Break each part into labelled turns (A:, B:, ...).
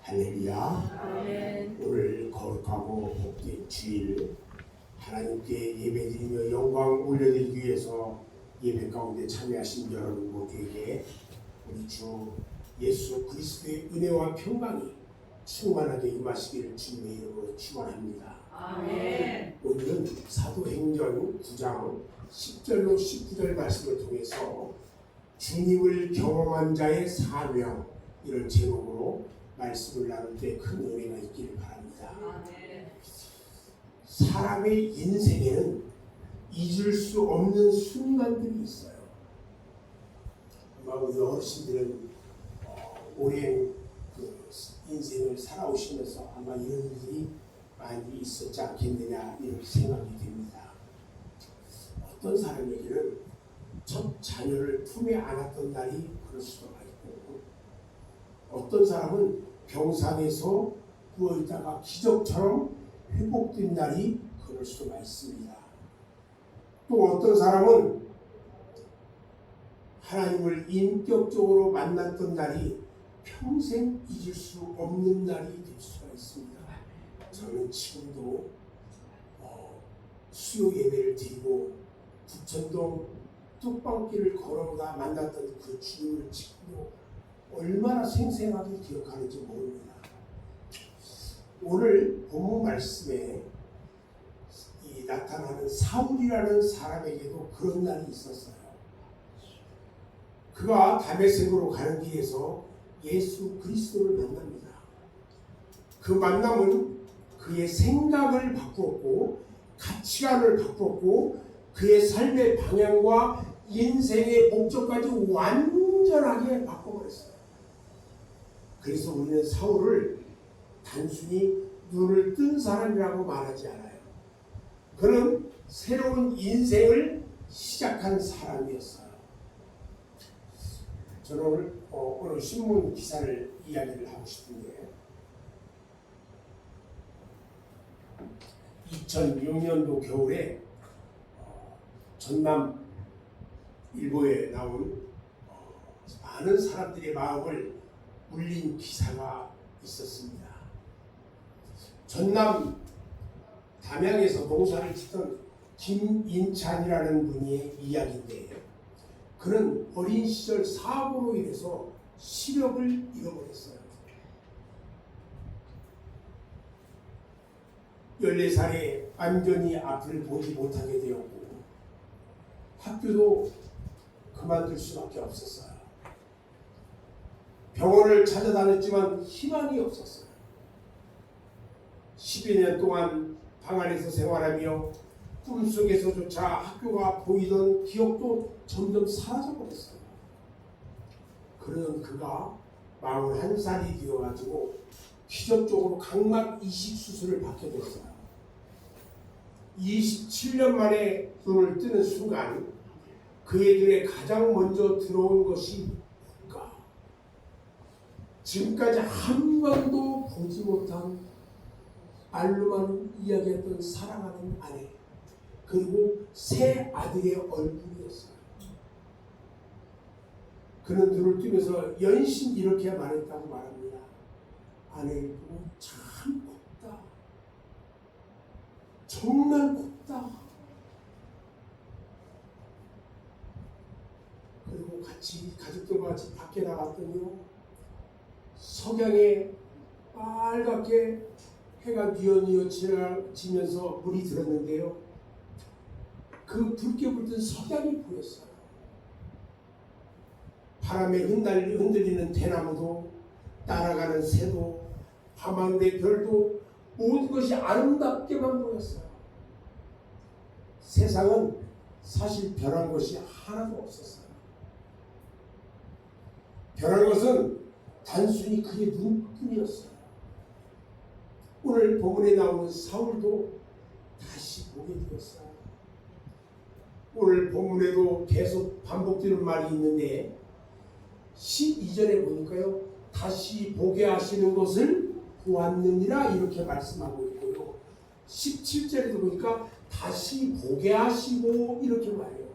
A: 할렐루야.
B: 아멘.
A: 오늘 거룩하고 복된 주일 하나님께 예배드리며 영광 올려드리기 위해서 예배 가운데 참여하신 여러분 모두에게 우리 주 예수 그리스도의 은혜와 평강이 충만하게 임하시기를 주님의 이름으로 축원합니다.
B: 아멘.
A: 오늘은 사도행전 9장 10절로 19절 말씀을 통해서 주님을 경험한 자의 사명, 이런 제목으로 말씀을 나눌 때 큰 은혜가 있기를 바랍니다.
B: 아멘.
A: 사람의 인생에는 잊을 수 없는 순간들이 있어요. 아마 우리 어르신들은 오랜 인생을 살아오시면서 아마 이런 일들이 많이 있었지 않겠느냐 이렇게 생각이 됩니다. 어떤 사람에게는 첫 자녀를 품에 안았던 날이 그럴 수가 있고, 어떤 사람은 병상에서 누워있다가 기적처럼 회복된 날이 그럴 수가 있습니다. 또 어떤 사람은 하나님을 인격적으로 만났던 날이 평생 잊을 수 없는 날이 될 수가 있습니다. 저는 지금도 수요 예배를 드리고 부천동 뚝방길을 걸어오다 만났던 그 주님을 지금도 얼마나 생생하게 기억하는지 모릅니다. 오늘 본문 말씀에 나타나는 사울이라는 사람에게도 그런 날이 있었어요. 그가 다메섹으로 가는 길에서 예수 그리스도를 만납니다. 그 만남은 그의 생각을 바꾸었고 가치관을 바꾸었고 그의 삶의 방향과 인생의 목적까지 완전하게 바꿔버렸어요. 그래서 우리는 사울을 단순히 눈을 뜬 사람이라고 말하지 않아요. 그는 새로운 인생을 시작한 사람이었어요. 저는 오늘 신문 기사를 이야기를 하고 싶은데 2006년도 겨울에 전남 일보에 나온 많은 사람들의 마음을 울린 기사가 있었습니다. 전남 담양에서 농사를 짓던 김인찬이라는 분의 이야기인데, 그는 어린 시절 사고로 인해서 시력을 잃어버렸어요. 14살에 완전히 앞을 보지 못하게 되었고 학교도 그만둘 수밖에 없었어요. 병원을 찾아다녔지만 희망이 없었어요. 10여 년 동안 방 안에서 생활하며 꿈속에서조차 학교가 보이던 기억도 점점 사라져버렸어요. 그러던 그가 41살이 되어가지고 기적적으로 각막 이식 수술을 받게 됐어요. 27년 만에 눈을 뜨는 순간 그의 눈에 가장 먼저 들어온 것이 뭘까? 지금까지 한 번도 보지 못한 말로만 이야기했던 사랑하는 아내, 그리고 새 아들의 얼굴이었어요. 그는 눈을 뜨면서 연신 이렇게 말했다고 말합니다. 아내를 보고 참 곱다. 정말 곱다. 그리고 가족들과 같이 밖에 나갔더니요, 석양에 빨갛게 해가 뉘어뉘어 지면서 물이 들었는데요, 그 붉게 불던 석양이 보였어요. 바람에 흔들리는 대나무도 따라가는 새도 밤하늘의 별도 모든 것이 아름답게만 보였어요. 세상은 사실 변한 것이 하나도 없었어요. 변한 것은 단순히 그의 눈뿐이었어요. 오늘 본문에 나오는 사울도 다시 보게 되었어요. 오늘 본문에도 계속 반복되는 말이 있는데 12절에 보니까요, 다시 보게 하시는 것을 보았느니라 이렇게 말씀하고 있고요. 17절에도 보니까 다시 보게 하시고 이렇게 말해요.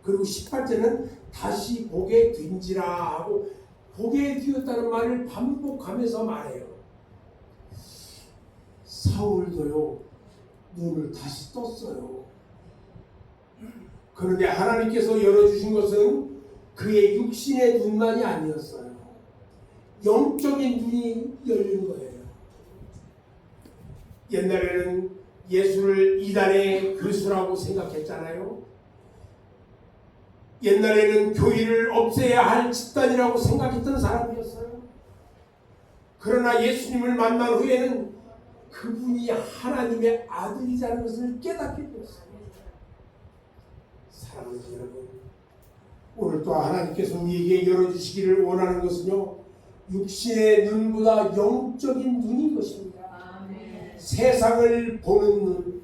A: 그리고 18절은 다시 보게 된지라 하고 보게 되었다는 말을 반복하면서 말해요. 사울도요 눈을 다시 떴어요. 그런데 하나님께서 열어주신 것은 그의 육신의 눈만이 아니었어요. 영적인 눈이 열린 거예요. 옛날에는 예수를 이단의 교수라고 생각했잖아요. 옛날에는 교회를 없애야 할 집단이라고 생각했던 사람이었어요. 그러나 예수님을 만난 후에는 그분이 하나님의 아들이라는 것을 깨닫게 되었어요. 사랑하는 여러분, 오늘 또 하나님께서 우리에게 열어주시기를 원하는 것은요, 육신의 눈보다 영적인 눈인 것입니다.
B: 아멘.
A: 세상을 보는 눈,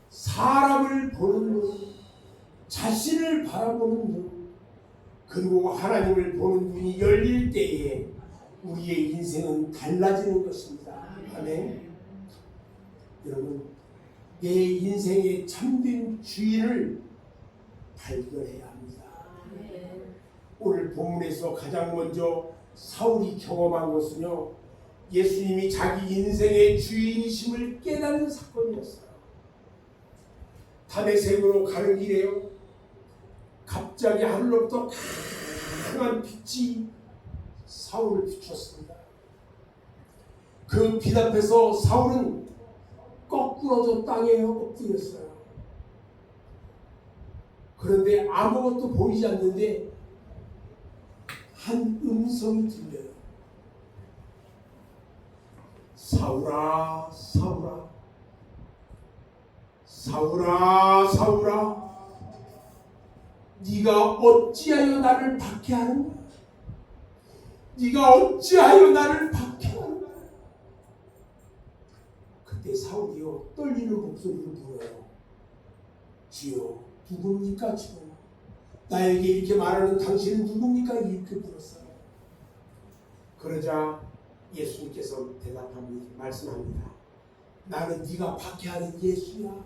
A: 사람을 보는 눈, 자신을 바라보는 눈, 그리고 하나님을 보는 눈이 열릴 때에 우리의 인생은 달라지는 것입니다. 아멘. 여러분, 내 인생의 참된 주인을 발견해야 합니다. 오늘 본문에서 가장 먼저 사울이 경험한 것은요, 예수님이 자기 인생의 주인이심을 깨닫는 사건이었어요. 다메섹으로 가는 길에요, 갑자기 하늘로부터 강한 빛이 사울을 비췄습니다. 그 빛 앞에서 사울은 거꾸로져 땅에 엎드렸어요. 그런데 아무것도 보이지 않는데 한 음성이 들려요. 사울아, 사울아, 사울아, 사울아, 네가 어찌하여 나를 박해하는가? 네가 어찌하여 나를 박해하는가? 그때 사울이요 떨리는 목소리로 물어요. 주여, 누굽니까 주여? 나에게 이렇게 말하는 당신은 누굽니까? 이렇게 물었어요. 그러자 예수님께서 대답합니다. 말씀합니다. 나는 네가 박해하는 예수야.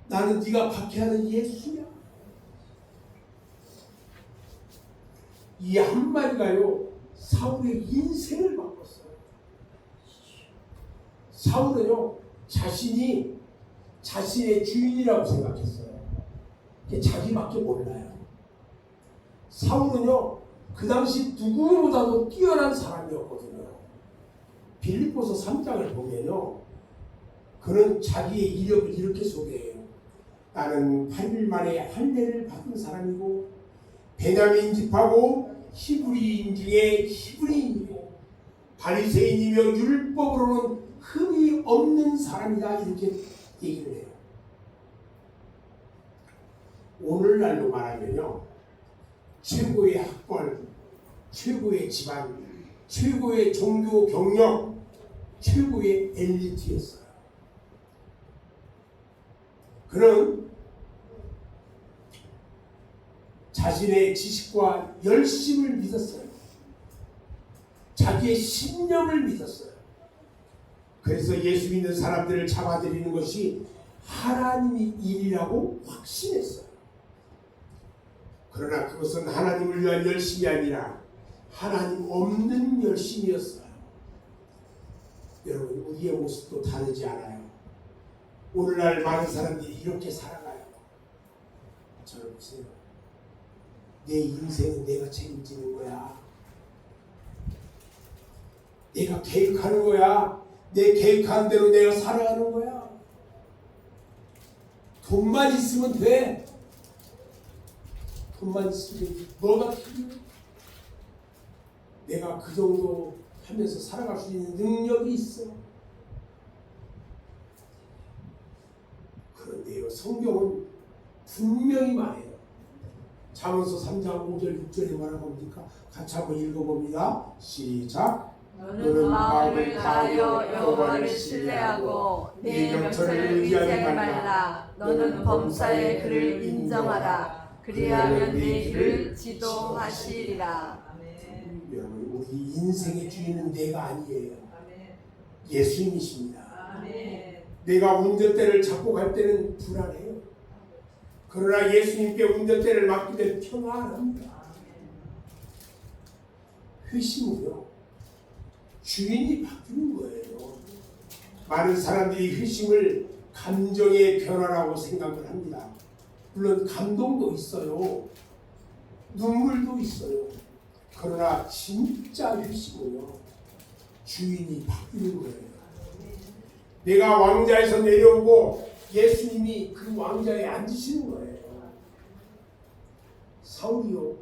A: 나는 네가 박해하는 예수야. 이 한마디가요 사울의 인생을 바꿨어요. 사울은요 자신이 자신의 주인이라고 생각했어요. 자기밖에 몰라요. 사울은요 그 당시 누구보다도 뛰어난 사람이었거든요. 빌립보서 3장을 보면요, 그는 자기의 이력을 이렇게 소개해요. 나는 8일 만에 할례를 받은 사람이고 베냐민 집하고 히브리인 중에 히브리인이고 바리새인이며 율법으로는 흠이 없는 사람이다, 이렇게 얘기를 해요. 오늘날로 말하면요, 최고의 학벌, 최고의 집안, 최고의 종교 경력, 최고의 엘리트였어요. 그는 자신의 지식과 열심을 믿었어요. 자기의 신념을 믿었어요. 그래서 예수 믿는 사람들을 잡아들이는 것이 하나님의 일이라고 확신했어요. 그러나 그것은 하나님을 위한 열심이 아니라 하나님 없는 열심이었어요. 여러분, 우리의 모습도 다르지 않아요. 오늘날 많은 사람들이 이렇게 살아가요. 저를 보세요. 내 인생은 내가 책임지는 거야. 내가 계획하는 거야. 내 계획한 대로 내가 살아가는 거야. 돈만 있으면 돼. 돈만 있으면 뭐가 필요해? 내가 그 정도 하면서 살아갈 수 있는 능력이 있어. 그런데요, 성경은 분명히 말해요. 잠언서 3장 5절 6절에 뭐라고 합니까? 같이 한번 읽어봅니다. 시작.
B: 너는 마음을 다하여 여호와를 신뢰하고 네 명철을 의지하지 말라. 너는 범사의 그를 인정하라. 그리하면 네 길을 지도하시리라.
A: 여러분, 우리 인생의 주인은 내가 아니에요. 예수님이십니다. 내가 운전대를 잡고 갈 때는 불안해요. 그러나 예수님께 운전대를 맡기면 평안합니다. 회심은요, 주인이 바뀌는 거예요. 많은 사람들이 회심을 감정의 변화라고 생각을 합니다. 물론 감동도 있어요. 눈물도 있어요. 그러나 진짜 회심은요, 주인이 바뀌는 거예요. 내가 왕자에서 내려오고 예수님이 그 왕자에 앉으시는 거예요. 사울이요,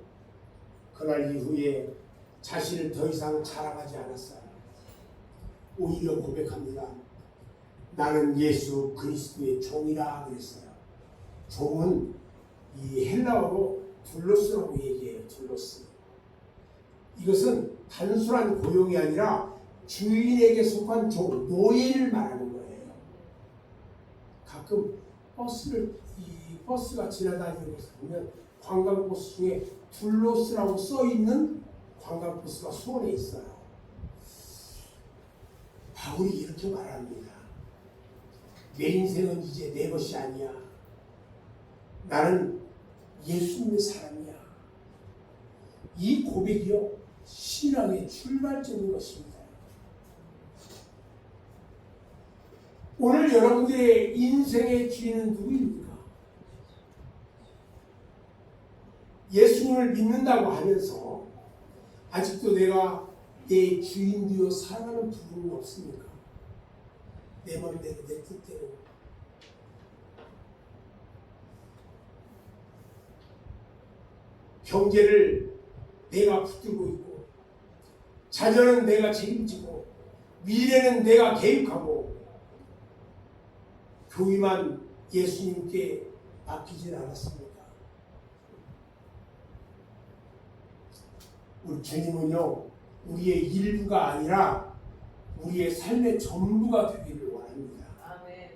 A: 그날 이후에 자신을 더 이상 자랑하지 않았어요. 오히려 고백합니다. 나는 예수 그리스도의 종이라 그랬어요. 종은 이 헬라어로 둘로스라고 얘기해요. 둘로스. 이것은 단순한 고용이 아니라 주인에게 속한 종, 노예를 말하는 거예요. 가끔 버스가 지나다니는 것을 보면 관광버스 중에 둘로스라고 써있는 관광버스가 수원에 있어요. 바울이 이렇게 말합니다. 내 인생은 이제 내 것이 아니야. 나는 예수님의 사람이야. 이 고백이요, 신앙의 출발점인 것입니다. 오늘 여러분들의 인생의 주인은 누구입니까? 예수님을 믿는다고 하면서 아직도 내가 내 주인 되어 살아가는 부분은 없습니까? 내 마음대로 내 뜻대로. 경제를 내가 붙들고 있고, 자녀는 내가 책임지고, 미래는 내가 계획하고, 교회만 예수님께 맡기진 않았습니까? 우리 주님은요, 우리의 일부가 아니라 우리의 삶의 전부가 되기를 원합니다.
B: 아멘.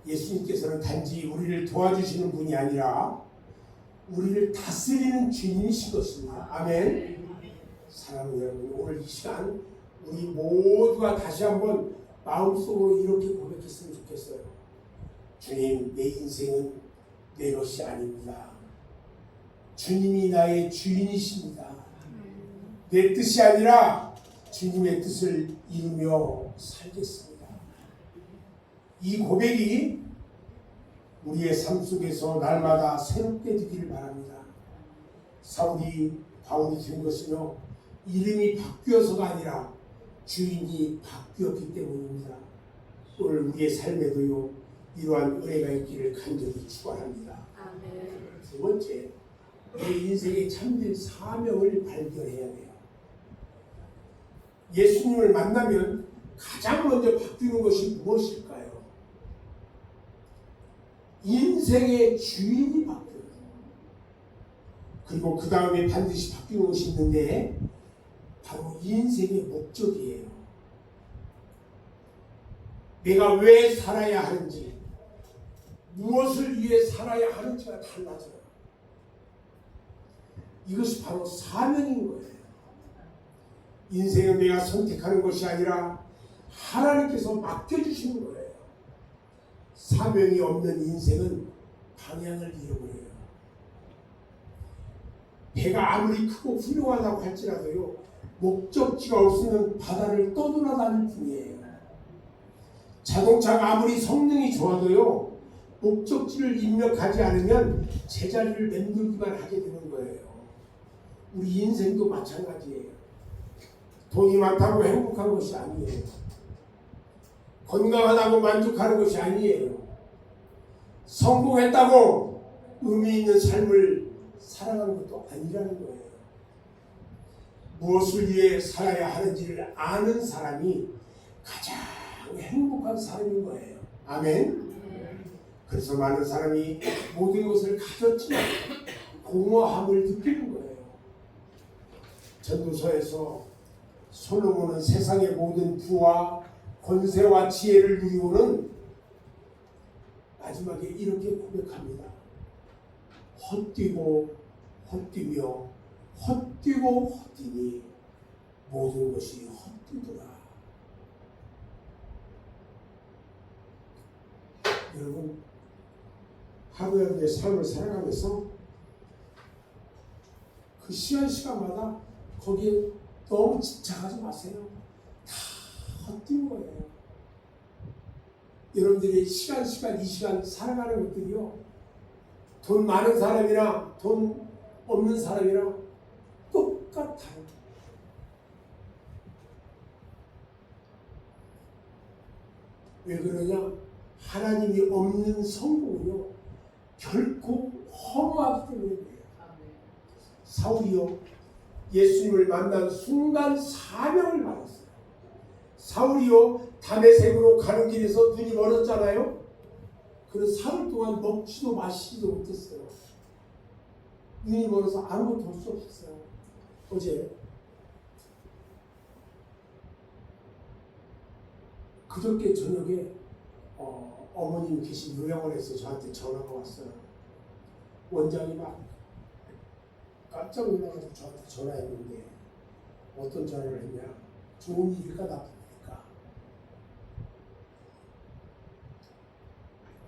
A: 예수님께서는 단지 우리를 도와주시는 분이 아니라 우리를 다스리는 주님이신 것입니다. 아멘. 사랑하는 여러분, 오늘 이 시간 우리 모두가 다시 한번 마음속으로 이렇게 고백했으면 좋겠어요. 주님, 내 인생은 내 것이 아닙니다. 주님이 나의 주인이십니다. 내 뜻이 아니라 주님의 뜻을 이루며 살겠습니다. 이 고백이 우리의 삶 속에서 날마다 새롭게 되기를 바랍니다. 사울이 바울이 된 것은요, 이름이 바뀌어서가 아니라 주인이 바뀌었기 때문입니다. 오늘 우리의 삶에도요, 이러한 은혜가 있기를 간절히 축원합니다. 두 번째, 내 인생의 참된 사명을 발견해야 돼요. 예수님을 만나면 가장 먼저 바뀌는 것이 무엇일까요? 인생의 주인이 바뀌어요. 그리고 그 다음에 반드시 바뀌는 것이 있는데 바로 인생의 목적이에요. 내가 왜 살아야 하는지, 무엇을 위해 살아야 하는지가 달라져요. 이것이 바로 사명인 거예요. 인생은 내가 선택하는 것이 아니라 하나님께서 맡겨주시는 거예요. 사명이 없는 인생은 방향을 잃어버려요. 배가 아무리 크고 훌륭하다고 할지라도요, 목적지가 없으면 바다를 떠돌아다닐 뿐이에요. 자동차가 아무리 성능이 좋아도요, 목적지를 입력하지 않으면 제자리를 맴돌기만 하게 되는 거예요. 우리 인생도 마찬가지예요. 돈이 많다고 행복한 것이 아니에요. 건강하다고 만족하는 것이 아니에요. 성공했다고 의미 있는 삶을 살아가는 것도 아니라는 거예요. 무엇을 위해 살아야 하는지를 아는 사람이 가장 행복한 사람인 거예요. 아멘. 그래서 많은 사람이 모든 것을 가졌지만 공허함을 느끼는 거예요. 전도서에서 솔로몬은 세상의 모든 부와 권세와 지혜를 누리고는 마지막에 이렇게 고백합니다. 헛뛰고 헛뛰며 헛뛰고 헛뛰니 모든 것이 헛되더라. 여러분, 하루하루의 삶을 살아가면서 그 시간마다 거기에 너무 집착하지 마세요. 다 헛된 거예요. 여러분들이 시간 이 시간 살아가는 것들이요, 돈 많은 사람이나 돈 없는 사람이랑 똑같아요. 왜 그러냐? 하나님이 없는 성공은요 결코 허무하기 때문에 그래요. 사울이요 예수님을 만난 순간 사명을 받았어요. 사울이요 다메섹으로 가는 길에서 눈이 멀었잖아요. 그래서 사흘 동안 먹지도 마시지도 못했어요. 눈이 멀어서 아무것도 할 수 없었어요. 어제 그저께 저녁에 어머님 계신 요양원에서 저한테 전화가 왔어요. 원장이 막 깜짝 놀라가지고 저한테 전화했는데, 어떤 전화를 했냐? 좋은 일일까 나쁜 일일까?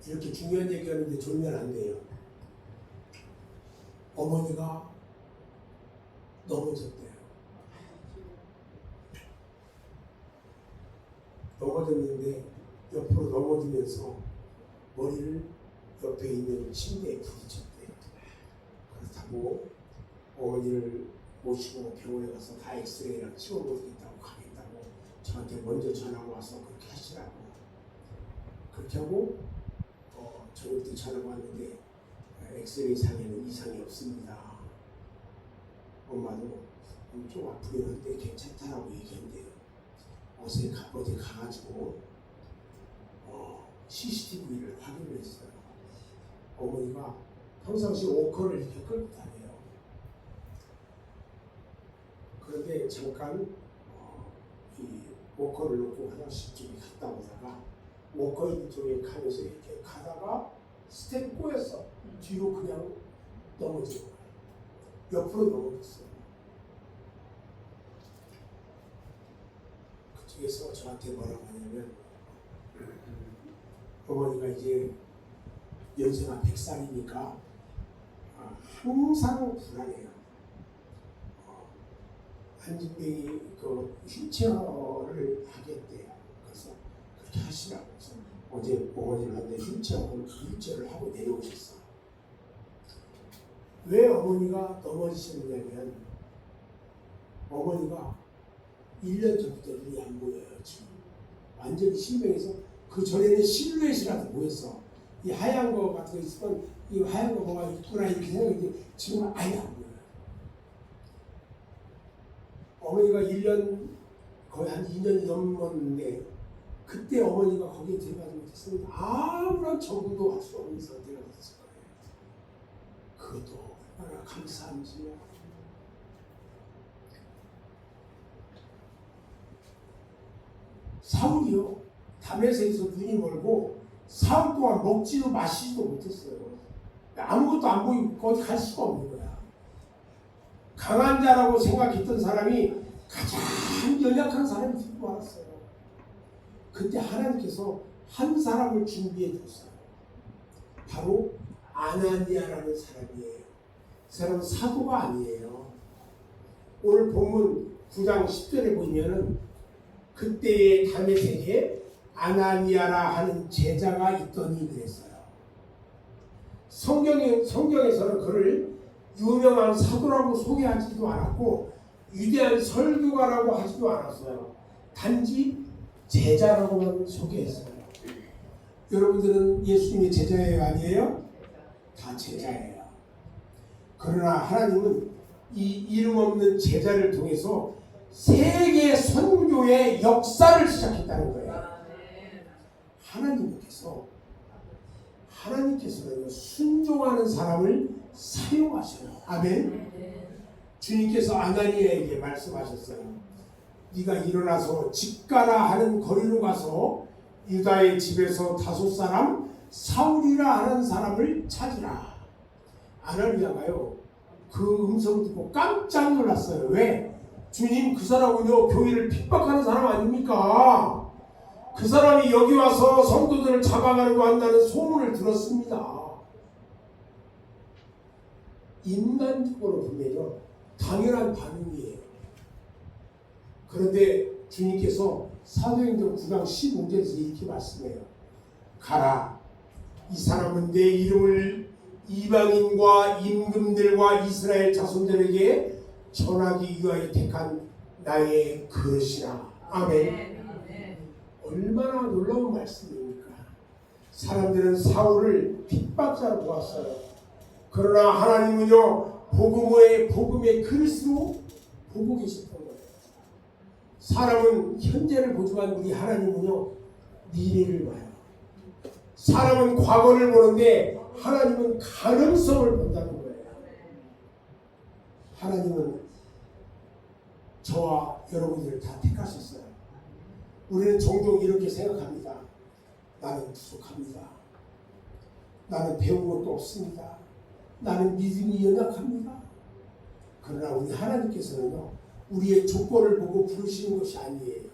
A: 이렇게 중요한 얘기하는데 졸면 안 돼요. 어머니가 넘어졌대요. 넘어졌는데 옆으로 넘어지면서 머리를 옆에 있는 침대에 부딪혔대요. 그렇다고 어머니를 모시고 병원에 가서 다 엑스레이랑 찍어보겠다고 가겠다고 저한테 먼저 전화가 와서 그렇게 하시라고. 그렇게 하고 저녁 때 전화가 왔는데 엑스레이 상에는 이상이 없습니다. 엄마도 좀 아프긴 한데 괜찮다라고 얘기한대요. 어제 가가지고 CCTV를 확인을 했어요. 어머니가 평상시 워커를 이렇게 끌고 다녀요. 그런데 잠깐 이 워커를 놓고 화장실 쪽에 갔다 오다가 워커 있는 쪽에 가면서 이렇게 가다가 스텝 꼬였어. 뒤로 그냥 넘어진 거예요. 옆으로 넘어졌어요. 그쪽에서 저한테 뭐라고 하냐면, 어머니가 이제 연세가 100살이니까 항상 불안해요. 안진뱅이 그 휠체어를 하겠대요. 그래서 그렇게 하시라고 해서 어제 어머니를 한데 휠체어를 하고 내려오셨어. 왜 어머니가 넘어지셨냐면, 어머니가 1년 전부터 눈이 안 보여요. 지금 완전히 실명해서, 그 전에는 실루엣이라도 보였어. 이 하얀 거 같은 거 있으면 이 하얀 거 뭐가 있구나 이렇게 생각했는데 지금은 아예 안 보여요. 어머니가 1년 거의 한 2년이 넘었는데, 그때 어머니가 거기에 들어가지 못했으면 아무런 적응도 할 수 없는 상태가 됐을 거예요. 그것도 얼마나 감사한지요. 사울이요 다메섹에서 눈이 멀고 사흘 동안 먹지도 마시지도 못했어요. 아무것도 안 보이고 어디 갈 수가 없는 거야. 강한 자라고 생각했던 사람이 가장 연약한 사람이 되고 말았어요. 그때 하나님께서 한 사람을 준비해 줬어요. 바로 아나니아라는 사람이에요. 그 사람은 사도가 아니에요. 오늘 본문 9장 10절에 보면은 그때의 다메섹에 아나니아라 하는 제자가 있더니 그랬어요. 성경에서는 그를 유명한 사도라고 소개하지도 않았고 위대한 설교가라고 하지도 않았어요. 단지 제자라고만 소개했어요. 여러분들은 예수님의 제자예요, 아니에요? 다 제자예요. 그러나 하나님은 이 이름 없는 제자를 통해서 세계 선교의 역사를 시작했다는 거예요. 하나님께서는 순종하는 사람을 사용하셔요. 아멘. 주님께서 아나니아에게 말씀하셨어요. 네가 일어나서 집 가라 하는 거리로 가서 유다의 집에서 5 사람 사울이라 하는 사람을 찾으라. 아나니아가요 그 음성을 듣고 깜짝 놀랐어요. 왜? 주님, 그 사람은요 교회를 핍박하는 사람 아닙니까? 그 사람이 여기 와서 성도들을 잡아가려고 한다는 소문을 들었습니다. 인간적으로 보면요 당연한 반응이에요. 그런데 주님께서 사도행전 9장 15절에서 이렇게 말씀해요. 가라. 이 사람은 내 이름을 이방인과 임금들과 이스라엘 자손들에게 전하기 위하여 택한 나의 그릇이라. 아멘. 얼마나 놀라운 말씀입니까? 사람들은 사울을 핍박자로 보았어요. 그러나 하나님은요, 복음의 그릇으로 보고 계셨던 거예요. 사람은 현재를 보지만 우리 하나님은요, 미래를 봐요. 사람은 과거를 보는데 하나님은 가능성을 본다는 거예요. 하나님은 저와 여러분들을 다 택하셨어요. 우리는 종종 이렇게 생각합니다. 나는 부족합니다. 나는 배운 것도 없습니다. 나는 믿음이 연약합니다. 그러나 우리 하나님께서는요, 우리의 조건을 보고 부르시는 것이 아니에요.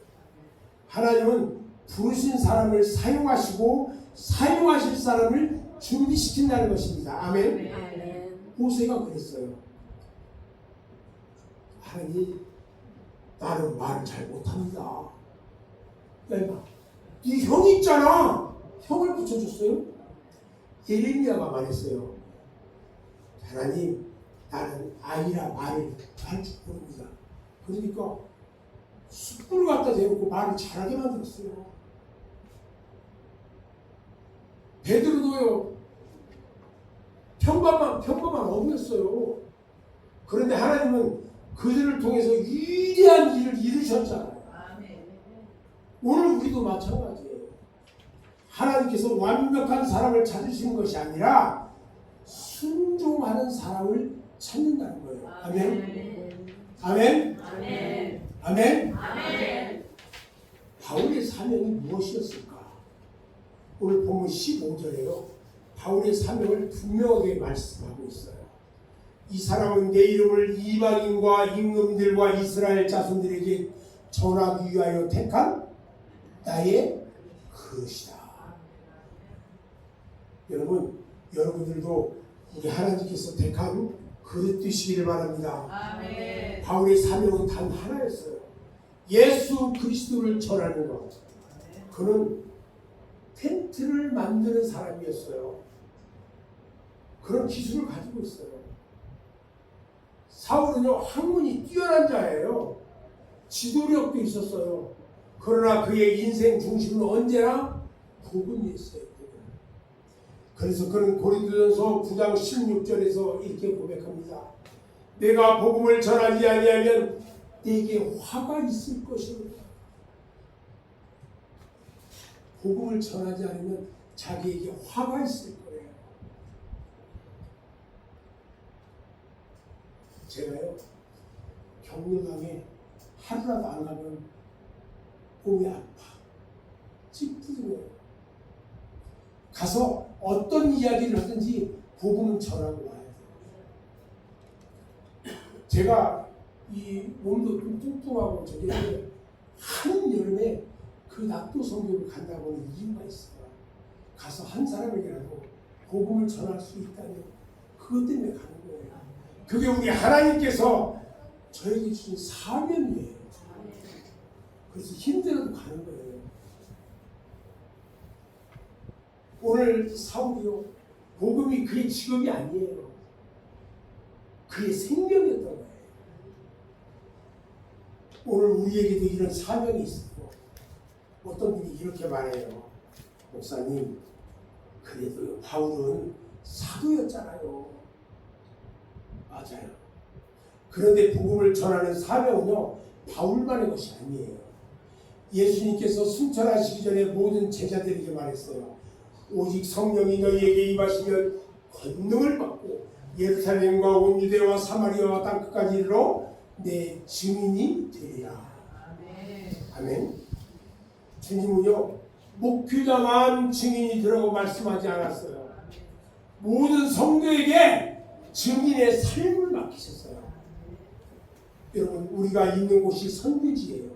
A: 하나님은 부르신 사람을 사용하시고 사용하실 사람을 준비시킨다는 것입니다. 아멘. 모세가 그랬어요. 하나님, 나는 말을 잘 못합니다. 야, 네 형 있잖아. 형을 붙여줬어요. 예레미야가 말했어요. 하나님, 나는 아이라 말을 잘 모릅니다. 그러니까 숯불 갖다 대놓고 말을 잘하게 만들었어요. 베드로도요, 평범한 어부였어요. 그런데 하나님은 그들을 통해서 위대한 일을 이루셨잖아요. 오늘 우리도 마찬가지예요. 하나님께서 완벽한 사람을 찾으시는 것이 아니라 순종하는 사람을 찾는다는 거예요. 아멘. 아멘. 아멘. 아멘. 아멘. 바울의 사명이 무엇이었을까? 오늘 본문 15절에요. 바울의 사명을 분명하게 말씀하고 있어요. 이 사람은 내 이름을 이방인과 임금들과 이스라엘 자손들에게 전하기 위하여 택한 나의 그릇이다. 여러분, 여러분들도 우리 하나님께서 택한 그릇 되시기를 바랍니다. 아멘. 바울의 사명은 단 하나였어요. 예수 그리스도를 전하는 것. 그는 텐트를 만드는 사람이었어요. 그런 기술을 가지고 있어요. 사울은요, 학문이 뛰어난 자예요. 지도력도 있었어요. 그러나 그의 인생 중심은 언제나 복음이었어요. 그래서 그는 고린도전서 9장 16절에서 이렇게 고백합니다. 내가 복음을 전하지 아니하면 내게 화가 있을 것입니다. 복음을 전하지 않으면 자기에게 화가 있을 거예요. 제가요, 경로당에 하루라도 안 가면 몸이 아파. 찌푸둥해요. 가서 어떤 이야기를 하든지 복음은 전하고 와야 돼요. 제가 이 몸도 좀 뚱뚱하고 저기 한은 여름에 그 낙도 선교를 간다고는 이유가 있어요. 가서 한 사람에게라도 복음을 전할 수 있다면 그것 때문에 가는 거예요. 그게 우리 하나님께서 저에게 주신 사명이에요. 그래서 힘들어도 가는 거예요. 오늘 사울이요, 복음이 그의 직업이 아니에요. 그의 생명이었던 거예요. 오늘 우리에게도 이런 사명이 있고, 어떤 분이 이렇게 말해요. 목사님, 그래도 바울은 사도였잖아요. 맞아요. 그런데 복음을 전하는 사명은요, 바울만의 것이 아니에요. 예수님께서 순천하시기 전에 모든 제자들에게 말했어요. 오직 성령이 너희에게 임하시면 권능을 받고 예루살렘과 온 유대와 사마리아와 땅끝까지 이르러 내 증인이 되리라. 아멘. 주님은요, 목회자만 증인이 되라고 말씀하지 않았어요. 모든 성도에게 증인의 삶을 맡기셨어요. 여러분, 우리가 있는 곳이 선교지예요.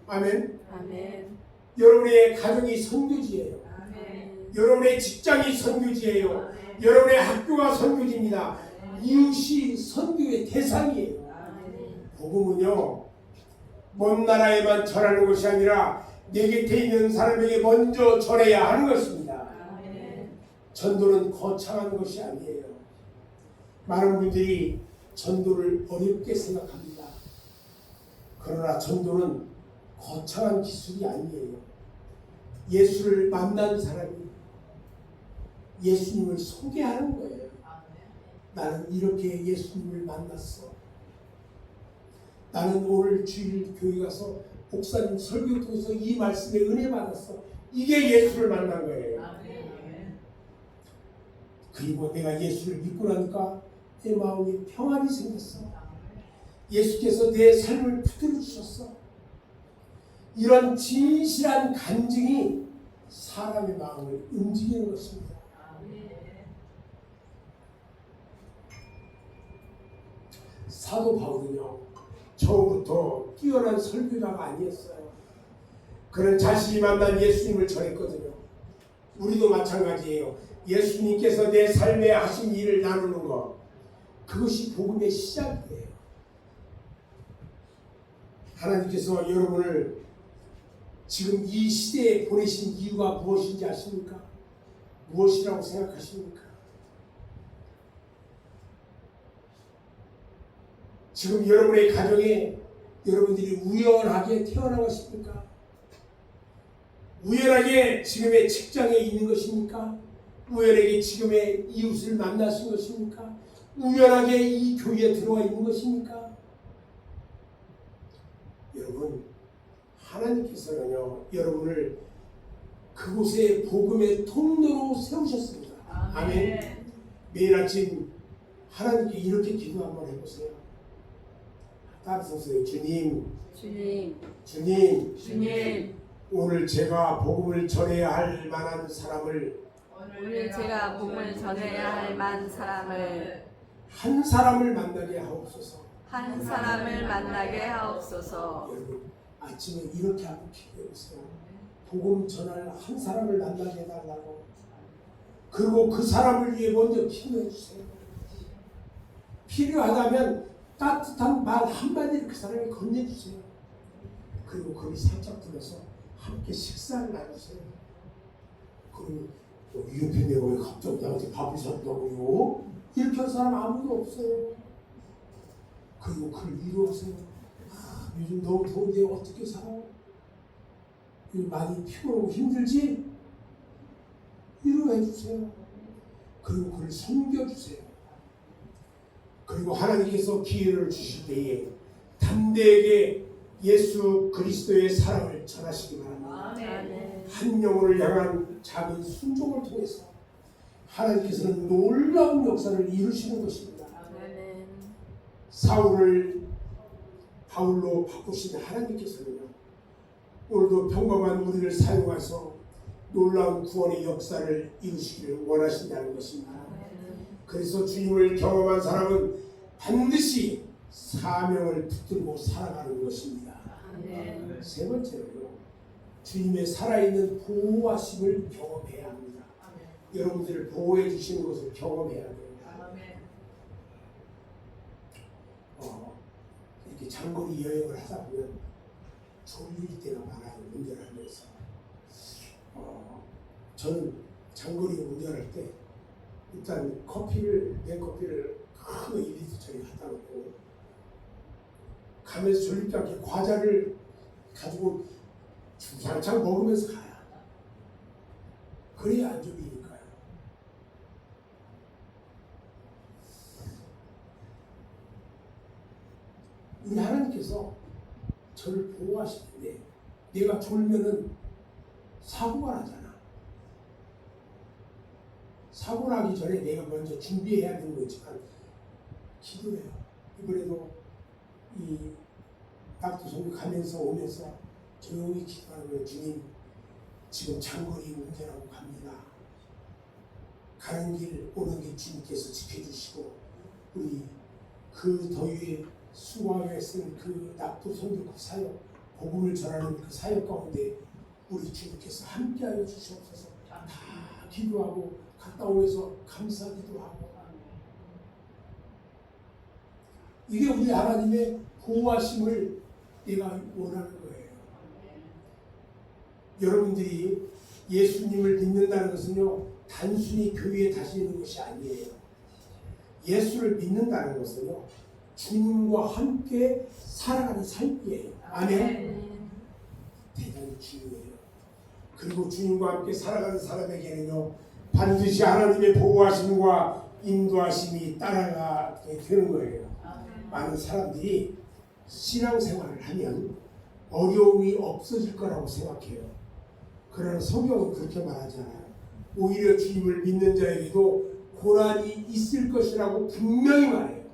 A: 아멘. 아멘. 여러분의 가정이 선교지예요. 아멘. 여러분의 직장이 선교지예요. 아멘. 여러분의 학교가 선교지입니다. 아멘. 이웃이 선교의 대상이에요. 아멘. 복음은요, 먼 나라에만 전하는 것이 아니라 내 곁에 있는 사람에게 먼저 전해야 하는 것입니다. 전도는 거창한 것이 아니에요. 많은 분들이 전도를 어렵게 생각합니다. 그러나 전도는 거창한 기술이 아니에요. 예수를 만난 사람이 예수님을 소개하는 거예요. 나는 이렇게 예수님을 만났어. 나는 오늘 주일 교회 가서 목사님 설교 통해서 이 말씀에 은혜 받았어. 이게 예수를 만난 거예요. 그리고 내가 예수를 믿고 나니까 내 마음에 평안이 생겼어. 예수께서 내 삶을 붙들어 주셨어. 이런 진실한 간증이 사람의 마음을 움직이는 것입니다. 사도 바울은요, 처음부터 뛰어난 설교자가 아니었어요. 그는 자신이 만난 예수님을 전했거든요. 우리도 마찬가지예요. 예수님께서 내 삶에 하신 일을 나누는 것, 그것이 복음의 시작이에요. 하나님께서 여러분을 지금 이 시대에 보내신 이유가 무엇인지 아십니까? 무엇이라고 생각하십니까? 지금 여러분의 가정에 여러분들이 우연하게 태어난 것입니까? 우연하게 지금의 직장에 있는 것입니까? 우연하게 지금의 이웃을 만나신 것입니까? 우연하게 이 교회에 들어와 있는 것입니까? 여러분, 하나님께서는요, 여러분을 그곳에 복음의 통로로 세우셨습니다. 아멘. 매일 아침 하나님께 이렇게 기도 한번 해보세요. 따라서세요. 주님, 오늘 제가 복음을 전해야 할 만한 사람을 한 사람을 만나게 하옵소서. 여러분, 아침에 이렇게 하고 기도해보세요. 복음 전할 한 사람을 만나게 해달라고. 그리고 그 사람을 위해 먼저 기도해주세요. 필요하다면 따뜻한 말 한마디를 그 사람에게 건네주세요. 그리고 거기 살짝 들어서 함께 식사를 나누세요. 그리고 옆에 내가 왜 갑자기 나한테 밥을 샀다고요? 이렇게 할 사람 아무도 없어요. 그리고 그를 위로하세요. 요즘 너무 더운데 어떻게 살아? 요즘 많이 피곤하고 힘들지? 위로해주세요. 그리고 그를 섬겨주세요. 그리고 하나님께서 기회를 주실 때에 담대하게 예수 그리스도의 사랑을 전하시기 바랍니다. 한 영혼을 향한 작은 순종을 통해서 하나님께서는 놀라운 역사를 이루시는 것입니다. 사울을 바울로 바꾸신 하나님께서는요, 오늘도 평범한 우리를 사용해서 놀라운 구원의 역사를 이루시기를 원하신다는 것입니다. 그래서 주님을 경험한 사람은 반드시 사명을 붙들고 살아가는 것입니다. 세 번째로요, 주님의 살아있는 보호하심을 경험해야 합니다. 여러분들을 보호해 주시는 것을 경험해야 돼요. 이렇게 장거리 여행을 하다 보면 졸릴 때가 많아요. 운전하면서. 저는 장거리 운전할 때 일단 냉커피를 큰 2리터짜리 갖다 놓고 가면서 졸립지 않게 과자를 가지고 주상창 먹으면서 가야. 그래야 안 졸리니까요. 우리 하나님께서 저를 보호하시는데 내가 졸면은 사고가 나잖아. 사고 나기 전에 내가 먼저 준비해야 되는 거지만 기도해요. 이번에도 이 낙도성교 가면서 오면서 조용히 기도하는 거예요. 주님, 지금 장거리 운전하고 갑니다. 가는 길 오는 길 주님께서 지켜주시고 우리 그 더위에 수고하게 쓴 그 낙도성교 그 사역, 복음을 전하는 그 사역 가운데 우리 주님께서 함께하여 주시옵소서. 다 기도하고 갔다 오면서 감사기도 하고. 이게 우리 하나님의 보호하심을 내가 원하는 거예요. 여러분들이 예수님을 믿는다는 것은요, 단순히 교회에 다니는 것이 아니에요. 예수를 믿는다는 것은요, 주님과 함께 살아가는 삶이에요. 아멘. 대단히 중요해요. 그리고 주님과 함께 살아가는 사람에게는요, 반드시 하나님의 보호하심과 인도하심이 따라가게 되는 거예요. 많은 사람들이 신앙생활을 하면 어려움이 없어질 거라고 생각해요. 그러나 성경은 그렇게 말하지 않아요. 오히려 주님을 믿는 자에게도 고난이 있을 것이라고 분명히 말해요.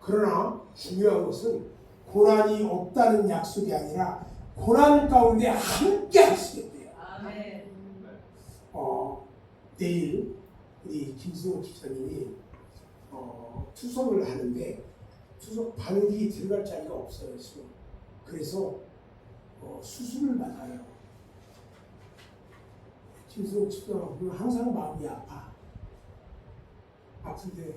A: 그러나 중요한 것은 고난이 없다는 약속이 아니라 고난 가운데 함께 하시겠대요. 내일 우리 김승호 기자님이 투석을 하는데 투석 바늘이 들어갈 자리가 없어요. 지금. 그래서 수술을 받아요. 김승호 기자가 보면 항상 마음이 아픈데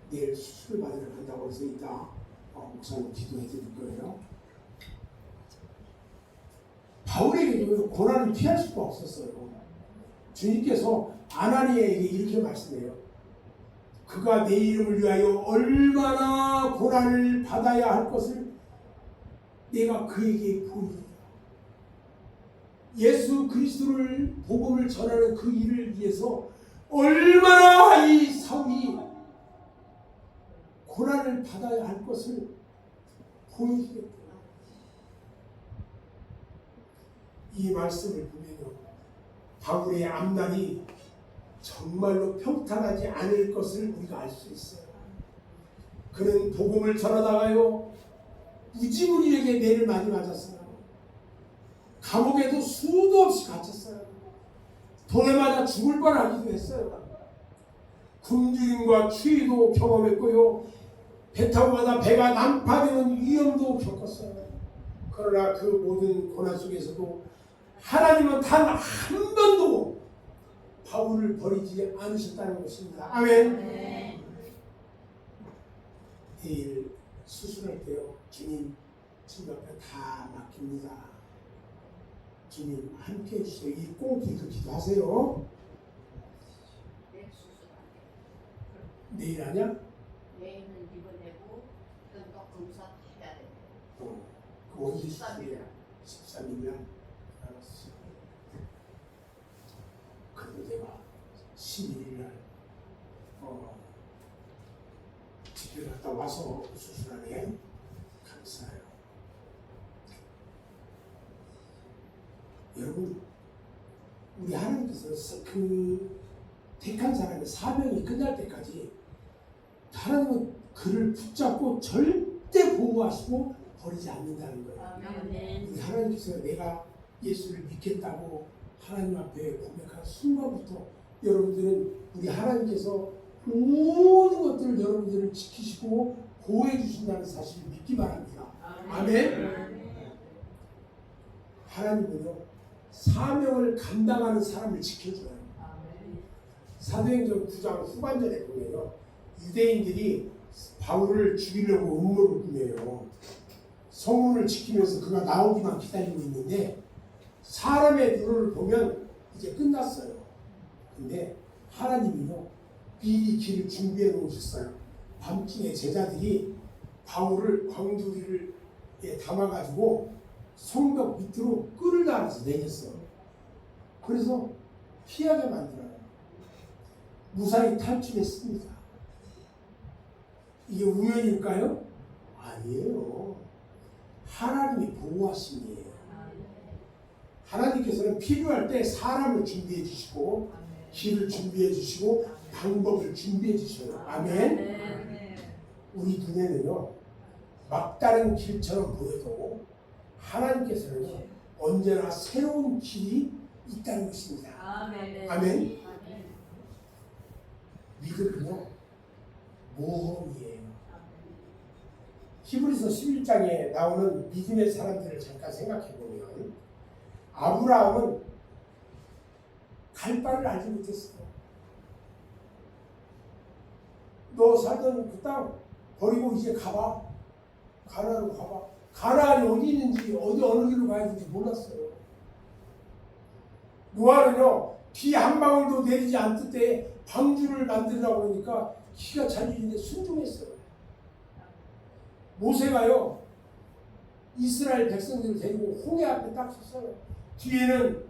A: 내일 수술을 받으러 간다고 해서 이따 목사님 기도해 드릴 거예요. 바울에게도 고난을 피할 수가 없었어요. 주님께서 아나니에게 이렇게 말씀해요. 그가 내 이름을 위하여 얼마나 고난을 받아야 할 것을 내가 그에게 보이리라. 예수 그리스도를 복음을 전하는 그 일을 위해서 얼마나 이 사울이 고난을 받아야 할 것을 보여주겠다. 이 말씀을 보면요, 바울의 앞날이 정말로 평탄하지 않을 것을 우리가 알 수 있어요. 그는 복음을 전하다가요, 무지무리에게 매를 많이 맞았어요. 감옥에도 수도 없이 갇혔어요. 돌에 맞아 죽을 뻔하기도 했어요. 굶주림과 추위도 경험했고요, 배 타고 가다 배가 난파되는 위험도 겪었어요. 그러나 그 모든 고난 속에서도 하나님은 단 한 번도 바울을 버리지 않으셨다는 것입니다. 아멘. 내일 수술할 때요, 주님 지금 앞에 다 맡깁니다. 주님 함께 해주세요. 이 꼭 기도하세요. 내일 하냐?
C: 내일은 입원되고 또 검사 해야 돼.
A: 그 언제 수술이야? 13일 날. 알았어. 그리고 내가 12일 날 집에 갔다 와서 수술하네. 감사해요. 여러분, 우리 하나님께서 그 택한 사람의 사명이 끝날 때까지 하나님은 그를 붙잡고 절대 보호하시고 버리지 않는다는 거예요. 우리 하나님께서 내가 예수를 믿겠다고 하나님 앞에 고백한 순간부터 여러분들은 우리 하나님께서 모든 것들을 여러분들을 지키시고 보호해 주신다는 사실을 믿기 바랍니다. 아멘. 하나님은요, 사명을 감당하는 사람을 지켜줘요. 사도행전 9장 후반전에 보면요, 유대인들이 바울을 죽이려고 음모를 꾸며요. 성문을 지키면서 그가 나오기만 기다리고 있는데 사람의 눈을 보면 이제 끝났어요. 근데 하나님이요, 미리 길을 준비해 놓으셨어요. 밤중에 제자들이 바울을 광주리를 담아가지고 성벽 밑으로 끌어다니면서 내렸어요. 그래서 피하게 만들어요. 무사히 탈출했습니다. 이게 우연일까요? 아니에요. 하나님이 보호하심이에요. 하나님께서는 필요할 때 사람을 준비해 주시고 길을 준비해 주시고 방법을 준비해 주셔요. 아멘. 우리 눈에는요, 막다른 길처럼 보여도 하나님께서는 언제나 새로운 길이 있다는 것입니다. 아멘. 믿음은요, 모험이에요. 히브리서 11장에 나오는 믿음의 사람들을 잠깐 생각해 보면 아브라함은 갈 바를 알지 못했어요. 너 살던 그 땅 버리고 이제 가봐. 가나안으로 가봐. 가나안이 어디 있는지 어느 길로 가야 되는지 몰랐어요. 노아는요 비 한 방울도 내리지 않을 때 방주를 만들라고 그러니까 기가 잘리는데 순종했어요. 모세가요 이스라엘 백성들을 데리고 홍해 앞에 딱 섰어요. 뒤에는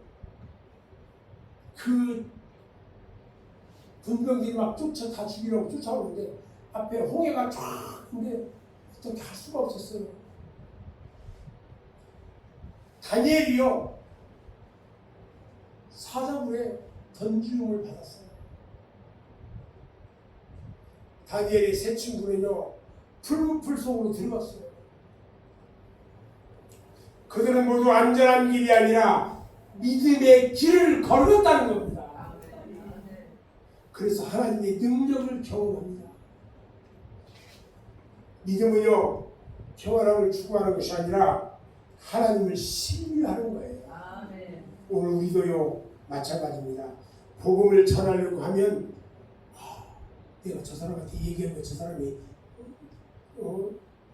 A: 그 군병들이 막 다 죽이려고 쫓아오는데 앞에 홍해가 쫙 있는데 어떻게 할 수가 없었어요. 다니엘이요 사자굴에 던지움을 받았어요. 다니엘의 세 친구는요 풀무풀 속으로 들어갔어요. 그들은 모두 안전한 길이 아니라 믿음의 길을 걸었다는 겁니다. 그래서 하나님의 능력을 경험합니다. 믿음은요 평안함을 추구하는 것이 아니라 하나님을 신뢰하는 거예요. 오늘 우리도요 마찬가지입니다. 복음을 전하려고 하면 내가 저 사람한테 얘기하면 저 사람이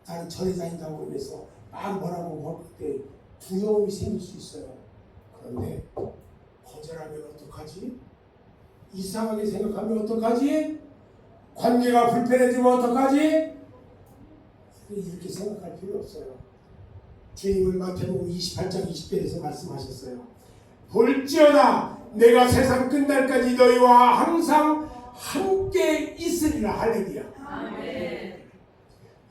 A: 나는 절에 다닌다고 그러면서 막 뭐라고 할 때 두려움이 생길 수 있어요. 그런데 거절하면 어떡하지? 이상하게 생각하면 어떡하지? 관계가 불편해지면 어떡하지? 이렇게 생각할 필요 없어요. 주님은 마태복음 28장 20절에서 말씀하셨어요. 볼지어다 내가 세상 끝날까지 너희와 항상 함께 있으리라. 할렐루야.
B: 아멘.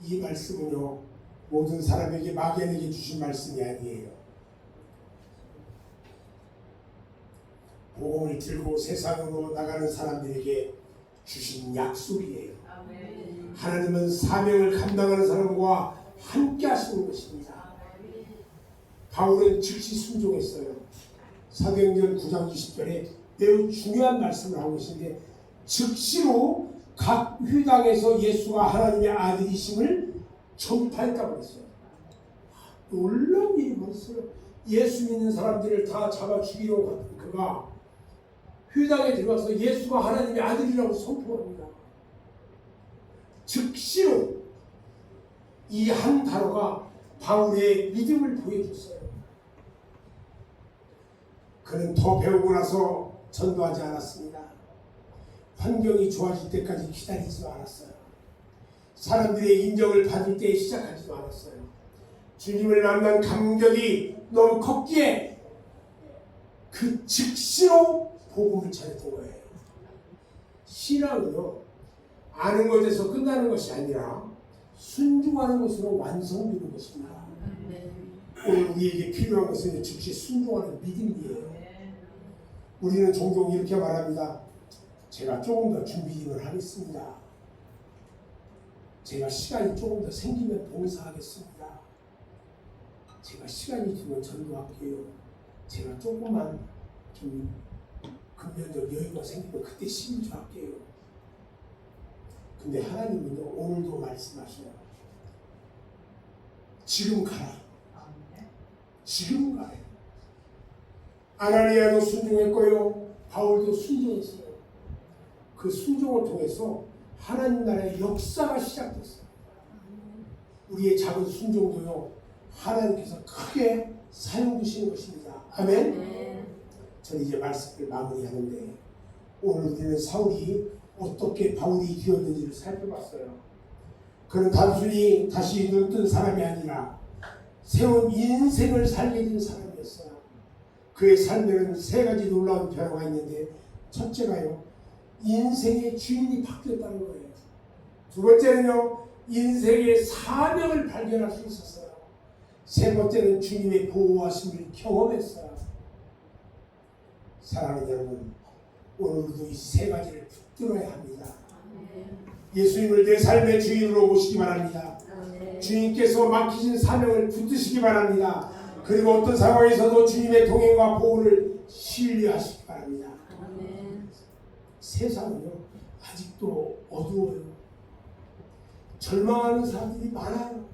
A: 이 말씀은요 모든 사람에게 막연하게 주신 말씀이 아니에요. 복음을 들고 세상으로 나가는 사람들에게 주신 약속이에요. 하나님은 사명을 감당하는 사람과 함께 하시는 것입니다. 바울은 즉시 순종했어요. 사도행전 9장 20절에 매우 중요한 말씀을 하고 계신데 즉시로 각 회당에서 예수가 하나님의 아들이심을 전파했다고 했어요. 놀라운 일이 벌었어요. 예수 믿는 사람들을 다 잡아 죽이려고 하던 그가 회당에 들어가서 예수가 하나님의 아들이라고 선포합니다. 즉시로 이 한 단어가 바울의 믿음을 보여줬어요. 그는 더 배우고 나서 전도하지 않았습니다. 환경이 좋아질 때까지 기다리지도 않았어요. 사람들의 인정을 받을 때 시작하지도 않았어요. 주님을 만난 감격이 너무 컸기에 그 즉시로 복음을 전했던 거예요. 신앙은요 아는 것에서 끝나는 것이 아니라 순종하는 것으로 완성되는 것입니다. 오늘 우리에게 필요한 것은 즉시 순종하는 믿음이에요. 우리는 종종 이렇게 말합니다. 제가 조금 더 준비 좀 하겠습니다. 제가 시간이 조금 더 생기면 봉사하겠습니다. 제가 시간이 되면 전도할게요. 제가 조금만 좀 금전적 여유가 생기면 그때 신주할게요. 근데 하나님은 오늘도 말씀하셔요. 지금 가라. 지금 가라. 아나니아도 순종했고요. 바울도 순종했어요. 그 순종을 통해서 하나님 나라의 역사가 시작됐어요. 우리의 작은 순종도요 하나님께서 크게 사용되시는 것입니다. 아멘. 저는 이제 말씀을 마무리하는데 오늘 우리는 사울이 어떻게 바울이 되었는지를 살펴봤어요. 그는 단순히 다시 눈뜬 사람이 아니라 새로운 인생을 살게 된 사람이었어요. 그의 삶에는 세 가지 놀라운 변화가 있는데 첫째가요 인생의 주인이 바뀌었다는 거예요. 두 번째는요 인생의 사명을 발견할 수 있었어요. 세 번째는 주님의 보호하심을 경험했어요. 사랑하는 여러분, 오늘도 이 세 가지를 붙들어야 합니다. 예수님을 내 삶의 주인으로 모시기 바랍니다. 주님께서 맡기신 사명을 붙드시기 바랍니다. 그리고 어떤 상황에서도 주님의 동행과 보호를 신뢰하시기 바랍니다. 세상은요 아직도 어두워요. 절망하는 사람들이 많아요.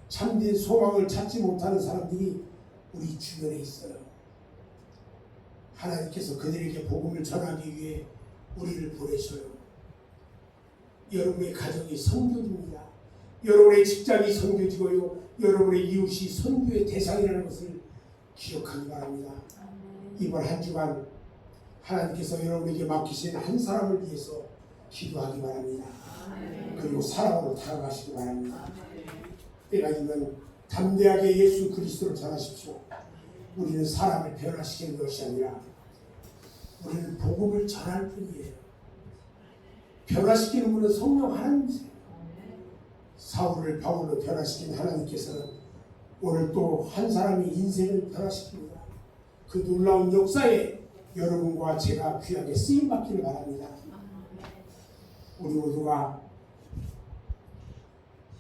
A: 참된 소망을 찾지 못하는 사람들이 우리 주변에 있어요. 하나님께서 그들에게 복음을 전하기 위해 우리를 보내셔요. 여러분의 가정이 선교입니다. 여러분의 직장이 선교지고요, 여러분의 이웃이 선교의 대상이라는 것을 기억하기 바랍니다. 이번 한 주간 하나님께서 여러분에게 맡기신 한 사람을 위해서 기도하기 바랍니다. 그리고 사랑으로 다가가시기 바랍니다. 때가 있는 담대하게 예수 그리스도를 전하십시오. 우리는 사람을 변화시키는 것이 아니라 우리는 복음을 전할 뿐이에요. 변화시키는 분은 성령 하나님이세요. 사울을 바울로 변화시킨 하나님께서는 오늘 또 한 사람의 인생을 변화시킵니다. 그 놀라운 역사에 여러분과 제가 귀하게 쓰임받기를 바랍니다. 우리 모두가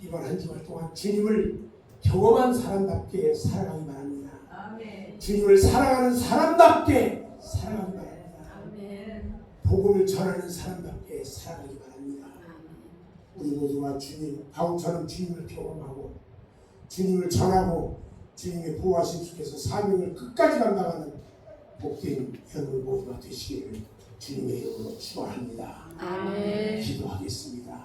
A: 이번 한 주간 동안 주님을 경험한 사람답게 살아가기 바랍니다. 주님을 사랑하는 사람답게 살아가기 바랍니다. 복음을 전하는 사람답게 살아가기 바랍니다. 우리 모두가 주님, 바울처럼 주님을 경험하고 주님을 전하고 주님의 보호하심 속에서 사명을 끝까지 감당하는 복된 여러분 모두가 되시기를 주님의 이름으로 축원합니다.
B: 아멘.
A: 기도하겠습니다.